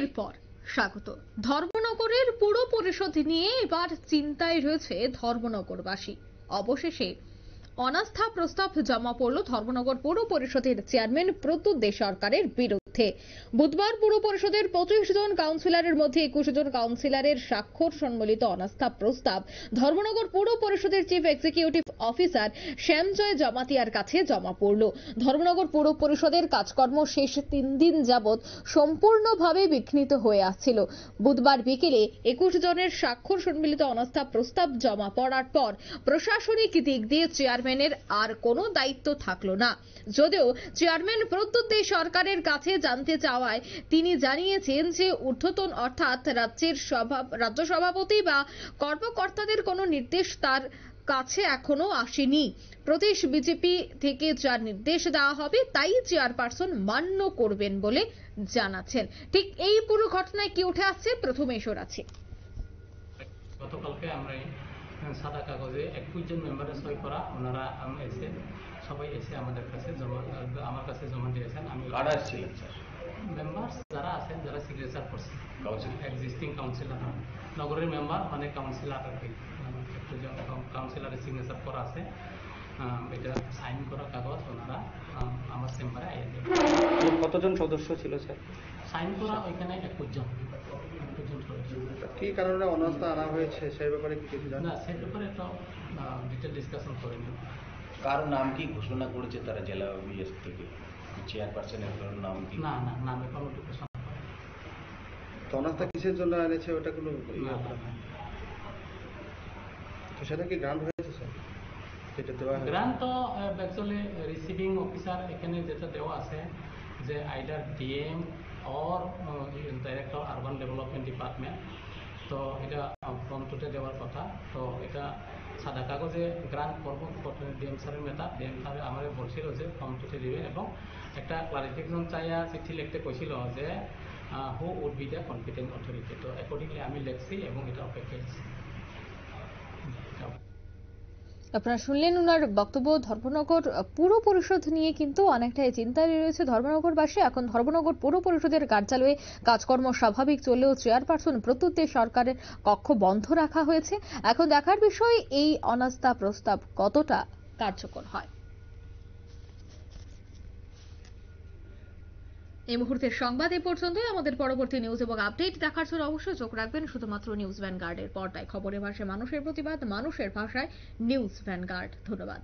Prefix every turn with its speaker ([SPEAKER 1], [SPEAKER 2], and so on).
[SPEAKER 1] এরপর স্বাগত। ধর্মনগরের পুর পরিষদ নিয়ে এবার চিন্তায় রয়েছে ধর্মনগরবাসী। অবশেষে অনাস্থা প্রস্তাব জমা পড়ল ধর্মনগর পুর পরিষদের চেয়ারম্যান প্রত্যুৎ দে সরকারের বিরুদ্ধে। বুধবার পুর পরিষদের 25 জন কাউন্সিলরের মধ্যে 21 জন কাউন্সিলরের স্বাক্ষর সম্বলিত অনাস্থা প্রস্তাব ধর্মনগর পুর পরিষদের চিফ এক্সিকিউটিভ অফিসার শ্যামজয় জমাতিয়ার কাছে জমা পড়ল। ধর্মনগর পুর পরিষদের কাজকর্ম শেষ 3 দিন যাবৎ সম্পূর্ণভাবে বিঘ্নিত হয়ে আসছিল। বুধবার বিকেলে 21 জনের স্বাক্ষর সম্মিলিত অনাস্থা প্রস্তাব জমা পড়ার পর প্রশাসনিক দিক দিয়ে চেয়ারম্যানের আর কোনো দায়িত্ব থাকলো না। যদিও চেয়ারম্যান প্রত্যুৎ দে সরকারের কাছে জানতে চাওয়ায় তিনি জানিয়েছেন যে ঊর্ধ্বতন অর্থাৎ রাজ্য সভাপতি বা কর্মকর্তাদের কোনো নির্দেশ তার কাছে এখনো আসেনি। প্রদেশ বিজেপি থেকে যা নির্দেশ দেওয়া হবে তাই চেয়ারপারসন মান্য করবেন বলে জানাচ্ছেন। ঠিক এই পুরো ঘটনায় কি উঠে আসছে প্রথমে শোনাচ্ছি।
[SPEAKER 2] গতকালকে আমরা সাদা কাগজে 21 জন মেম্বারের সই করা ওনারা সবাই এসে আমাদের কাছে আমার কাছে জমা দিয়েছেন। আমি মেম্বার যারা আছেন যারা সিগনেচার করছেন এক্সিস্টিং কাউন্সিলর নগরের মেম্বার মানে কাউন্সিলর কাউন্সিলরের সিগনেচার করা আছে। এটা সাইন করা কাগজ ওনারা আমার চেম্বারে আইয়ে দেবেন।
[SPEAKER 3] কতজন সদস্য ছিল স্যার?
[SPEAKER 2] সাইন করা ওইখানে 21 জন।
[SPEAKER 3] কি কারণে অনাস্থা আনা হয়েছে সেই ব্যাপারে কি কিছু জানেন?
[SPEAKER 2] না, সেই ব্যাপারে একটা ডিটেল ডিসকাশন করিনি।
[SPEAKER 4] কার নাম কি ঘোষণা করেছে তারা জেলা বিএস থেকে? চেয়ারপারসনের নাম কি?
[SPEAKER 2] না না, নামে কোনো ডিসকাশন।
[SPEAKER 3] তো অনাস্থা কিসের জন্য এনেছে ওটা কোনো তো সেটা কি গ্রান্ট হয়েছে স্যার? যেটা দেওয়া হয়েছে
[SPEAKER 2] গ্রান্ট তো অ্যাকচুয়ালি রিসিভিং অফিসার এখানে যেটা দেওয়া আছে যে either DM or director urban development department. তো এটা ফর্ম টুতে দেওয়ার কথা। তো এটা সাদা কাগজে গ্রান্ট করবো ডিএম স্যারের মেটা ডিএম স্যার আমার বলছিল যে ফর্ম টুতে দিবেন এবং একটা ক্লারিফিকেশন চাইয়া চিঠি লিখতে কইছিল যে who would be the competent authority. তো অ্যাকর্ডিংলি আমি লিখছি এবং এটা অপেক্ষায় আছি।
[SPEAKER 1] আপনারা শুনলেন ওনার বক্তব্য। ধর্মনগর পুর পরিষদ নিয়ে কিন্তু অনেকটাই চিন্তায় রয়েছে ধর্মনগরবাসী। এখন ধর্মনগর পুর পরিষদের কার্যালয়ে কাজকর্ম স্বাভাবিক চললেও চেয়ারপারসন প্রত্যুৎ দে সরকারের কক্ষ বন্ধ রাখা হয়েছে। এখন দেখার বিষয় এই অনাস্থা প্রস্তাব কতটা কার্যকর হয়। এই মুহূর্তের সংবাদ এ পর্যন্তই। আমাদের পরবর্তী নিউজ এবং আপডেট দেখার জন্য অবশ্যই চোখ রাখবেন শুধুমাত্র নিউজ ভ্যানগার্ডের পর্দায়। খবরের ভাষায় মানুষের প্রতিবাদ, মানুষের ভাষায় নিউজ ভ্যানগার্ড। ধন্যবাদ।